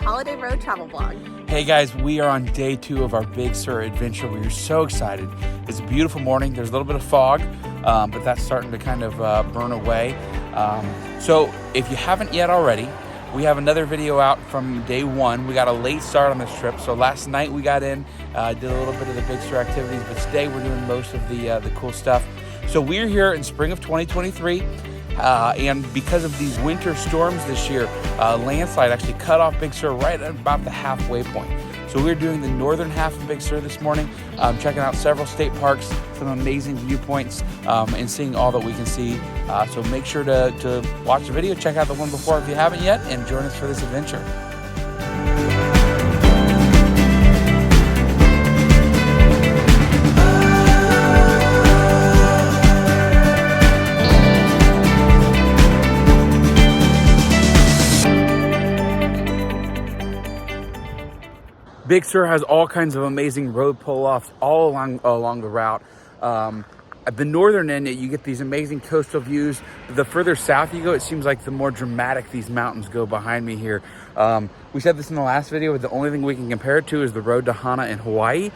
holiday road travel vlog. Hey guys, we are on day 2 of our Big Sur adventure. We are so excited. It's a beautiful morning. There's a little bit of fog, but that's starting to kind of burn away. So if you haven't yet already, we have another video out from day 1. We got a late start on this trip. So last night we got in, did a little bit of the Big Sur activities, but today we're doing most of the cool stuff. So we're here in spring of 2023. And because of these winter storms this year, landslide actually cut off Big Sur right at about the halfway point. So we're doing the northern half of Big Sur this morning, checking out several state parks, some amazing viewpoints, and seeing all that we can see. So make sure to watch the video, check out the one before if you haven't yet, and join us for this adventure. Big Sur has all kinds of amazing road pull-offs all along the route. At the northern end, you get these amazing coastal views. The further south you go, it seems like the more dramatic these mountains go behind me here. We said this in the last video, but the only thing we can compare it to is the road to Hana in Hawaii.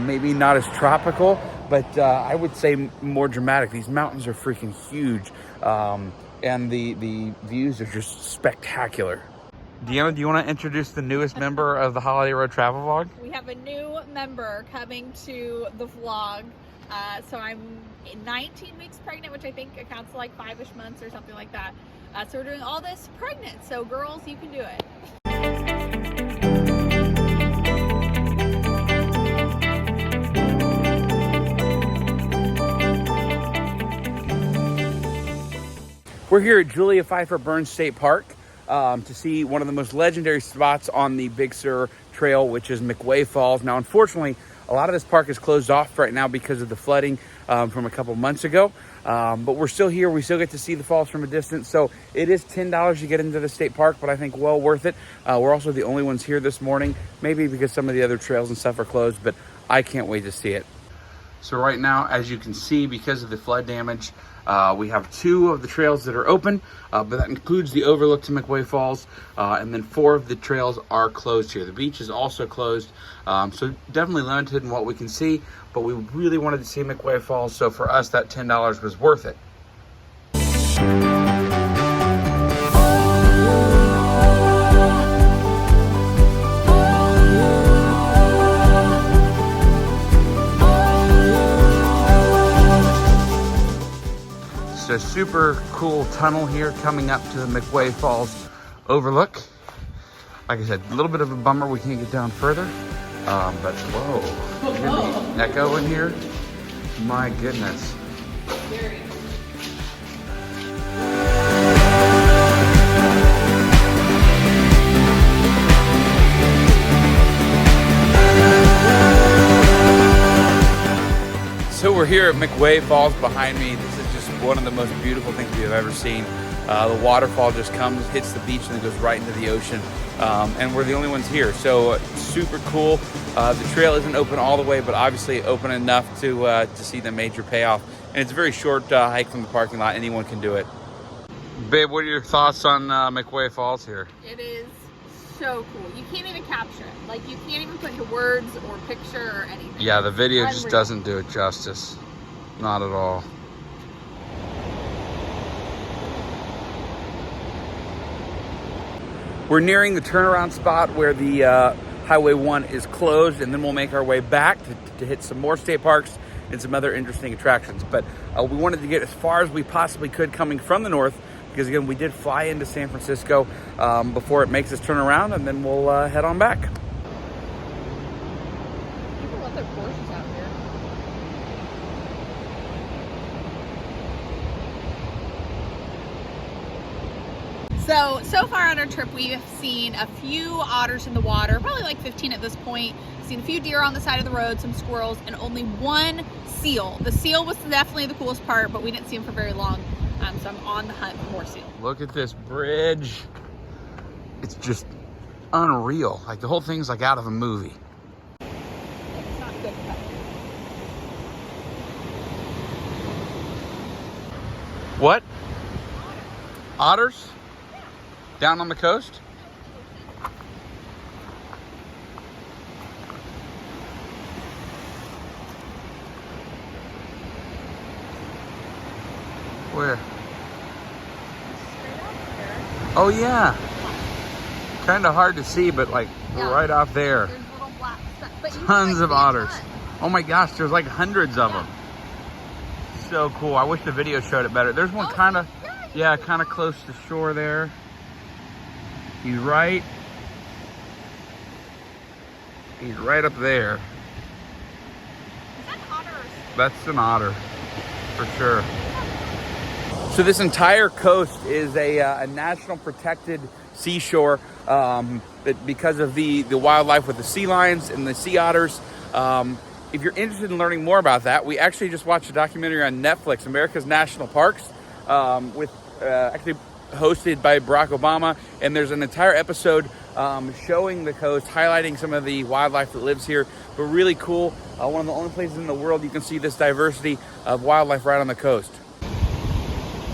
Maybe not as tropical, but I would say more dramatic. These mountains are freaking huge, and the views are just spectacular. Deanna, do you want to introduce the newest member of the Holiday Road Travel Vlog? We have a new member coming to the vlog. So I'm 19 weeks pregnant, which I think accounts to like 5-ish months or something like that. So we're doing all this pregnant. So girls, you can do it. We're here at Julia Pfeiffer Burns State Park to see one of the most legendary spots on the Big Sur Trail, which is McWay Falls. Now, unfortunately, a lot of this park is closed off right now because of the flooding from a couple months ago. But we're still here. We still get to see the falls from a distance. So it is $10 to get into the state park, but I think well worth it. We're also the only ones here this morning, maybe because some of the other trails and stuff are closed, but I can't wait to see it. So right now, as you can see, because of the flood damage, we have 2 of the trails that are open, but that includes the overlook to McWay Falls, and then 4 of the trails are closed here. The beach is also closed, so definitely limited in what we can see, but we really wanted to see McWay Falls, so for us, that $10 was worth it. A super cool tunnel here coming up to the McWay Falls overlook. Like I said, a little bit of a bummer we can't get down further, but whoa, you hear the echo in here? My goodness. Very. So we're here at McWay Falls behind me. This is just one of the most beautiful things we've ever seen. The waterfall just comes, hits the beach, and then goes right into the ocean. And we're the only ones here, so super cool. The trail isn't open all the way, but obviously open enough to see the major payoff. And it's a very short hike from the parking lot. Anyone can do it. Babe, what are your thoughts on McWay Falls here? It is so cool. You can't even capture it. Like, you can't even put into words or picture or anything. Yeah, the video just doesn't do it justice. Not at all. We're nearing the turnaround spot where the Highway 1 is closed, and then we'll make our way back to hit some more state parks and some other interesting attractions. But we wanted to get as far as we possibly could coming from the north, because again, we did fly into San Francisco before it makes us turn around, and then we'll head on back. People love their Porsches out here. So far on our trip, we've seen a few otters in the water, probably like 15 at this point. We've seen a few deer on the side of the road, some squirrels, and only 1 seal. The seal was definitely the coolest part, but we didn't see him for very long. So I'm on the hunt for more seal. Look at this bridge. It's just unreal. Like, the whole thing's like out of a movie. It's not good cut. What? Otters? Down on the coast? Oh yeah. Kind of hard to see, but like Yeah. right off there. There's little black stuff. But you can, Tons like, of see a otters. ton. Oh my gosh, there's like hundreds of them. So cool. I wish the video showed it better. There's one kind of, yeah, kind of close to shore there. He's right up there. Is that an otter? That's an otter, for sure. So this entire coast is a national protected seashore because of the wildlife with the sea lions and the sea otters. If you're interested in learning more about that, we actually just watched a documentary on Netflix, America's National Parks, actually hosted by Barack Obama. And there's an entire episode showing the coast, highlighting some of the wildlife that lives here. But really cool. One of the only places in the world you can see this diversity of wildlife right on the coast.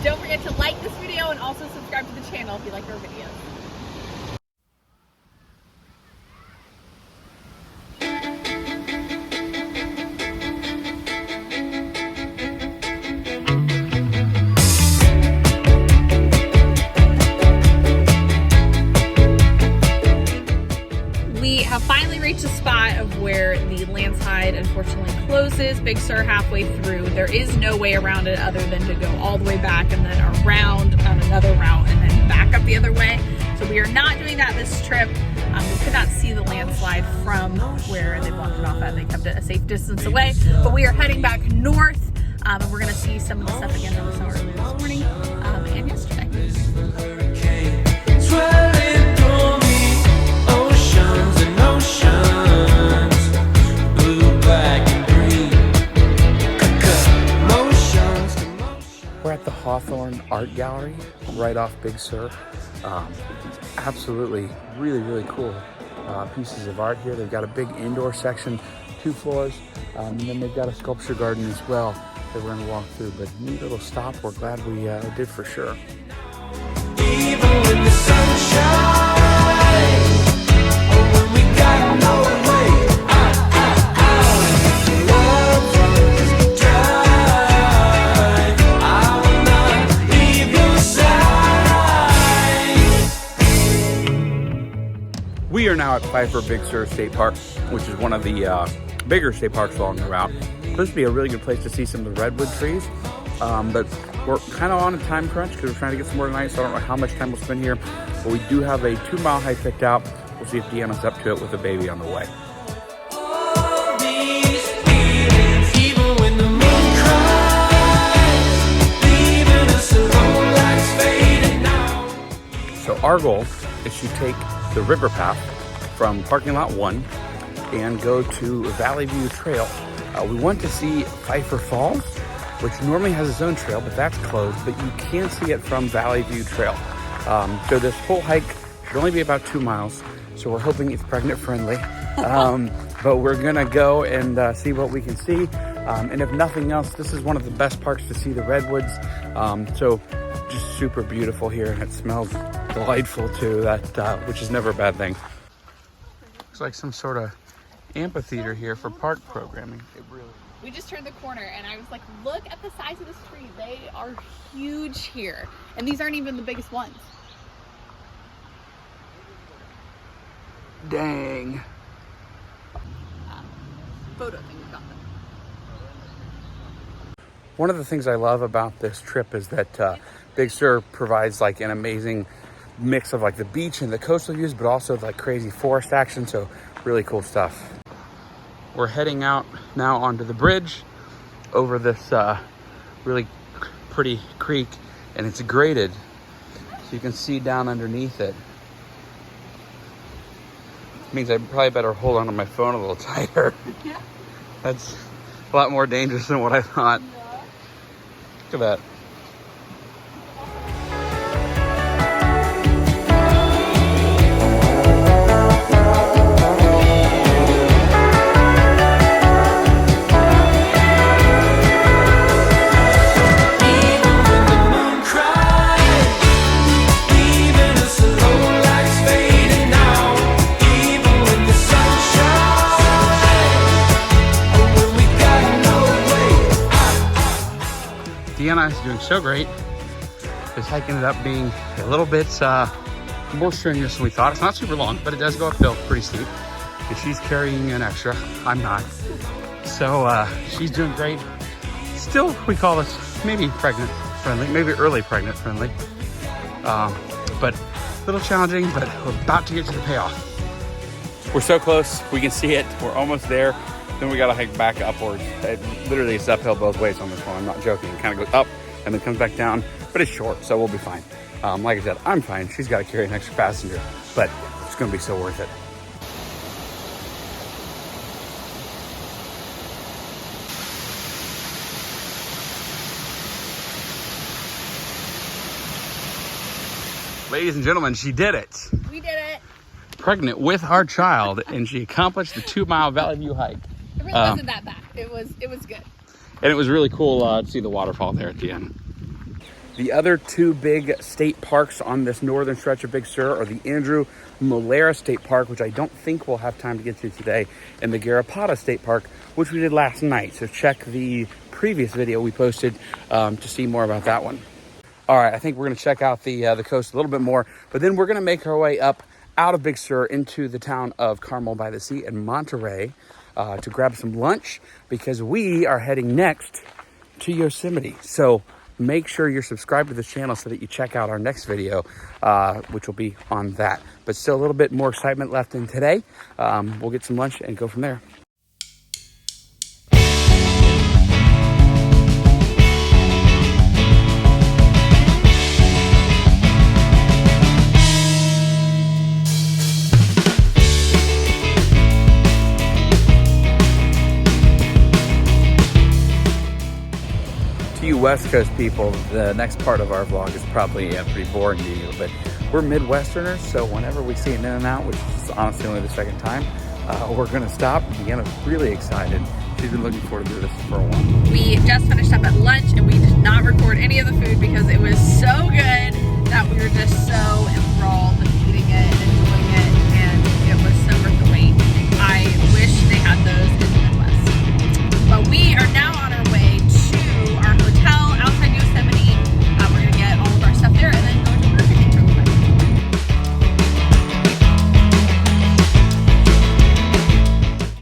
Don't forget to like this video and also subscribe to the channel if you like our videos. We have finally reached a spot of where the landslide unfortunately closes. Big Sur halfway through. There is no way around it other than to go all the way back and then around on another route and then back up the other way. So we are not doing that this trip. We could not see the landslide from where they blocked it off at. They kept it a safe distance away. But we are heading back north and we're going to see some of the stuff again that we saw earlier this morning and yesterday. We're at the Hawthorne Art Gallery right off Big Sur. Absolutely, really cool pieces of art here. They've got a big indoor section, 2 floors, and then they've got a sculpture garden as well that we're gonna walk through. But neat little stop. We're glad we did for sure. Even when the sun shines, or when we got no way, love runs dry. I will not leave your side. We are now at Pfeiffer Big Sur State Park, which is one of the bigger state parks along the route. Supposed to be a really good place to see some of the redwood trees, but we're kind of on a time crunch because we're trying to get some more tonight, so I don't know how much time we'll spend here. But we do have a 2-mile hike picked out. We'll see if Deanna's up to it with a baby on the way. All these feelings, even when the moon cries, leaving us alone, lights fading now. So our goal is to take the river path from parking lot 1 and go to Valley View Trail. We want to see Pfeiffer Falls, which normally has its own trail, but that's closed, but you can see it from Valley View Trail. So this whole hike should only be about 2 miles, so we're hoping it's pregnant friendly. But we're gonna go and see what we can see. And if nothing else, this is one of the best parks to see the redwoods. So just super beautiful here, and it smells delightful too, which is never a bad thing. Looks like some sort of amphitheater here for park programming. It really. We just turned the corner and I was like, look at the size of this tree. They are huge here. And these aren't even the biggest ones. Dang. Photo thing we got them. One of the things I love about this trip is that Big Sur provides like an amazing mix of like the beach and the coastal views, but also like crazy forest action. So really cool stuff. We're heading out now onto the bridge over this really pretty creek, and it's graded so you can see down underneath it. Means I probably better hold on to my phone a little tighter. Yeah. That's a lot more dangerous than what I thought. Yeah. Look at that. Deanna is doing so great This hike ended up being a little bit more strenuous than we thought. It's not super long, but it does go uphill pretty steep. And she's carrying an extra. I'm not. So she's doing great. Still, we call this maybe pregnant friendly, maybe early pregnant friendly. But a little challenging, but we're about to get to the payoff. We're so close, we can see it. We're almost there. Then we gotta hike back upwards. Literally, it's uphill both ways on this one. I'm not joking. It kind of goes up and then comes back down, but it's short, so we'll be fine. Like I said, I'm fine. She's got to carry an extra passenger, but it's gonna be so worth it. Ladies and gentlemen, she did it. We did it. Pregnant with our child, and she accomplished the 2-mile Valley View hike. It really wasn't that bad. It was good. And it was really cool to see the waterfall there at the end. The other 2 big state parks on this northern stretch of Big Sur are the Andrew Molera State Park, which I don't think we'll have time to get to today, and the Garrapata State Park, which we did last night. So check the previous video we posted to see more about that one. All right, I think we're gonna check out the coast a little bit more, but then we're gonna make our way up out of Big Sur into the town of Carmel by the Sea in Monterey to grab some lunch, because we are heading next to Yosemite. So make sure you're subscribed to this channel so that you check out our next video, which will be on that. But still a little bit more excitement left in today. We'll get some lunch and go from there. To you West Coast people, the next part of our vlog is probably pretty boring to you, but we're Midwesterners, so whenever we see an In-N-Out, which is honestly only the second time, we're gonna stop. Deanna's really excited. She's been looking forward to this for a while. We just finished up at lunch and we did not record any of the food because it was so good that we were just so enthralled with eating it.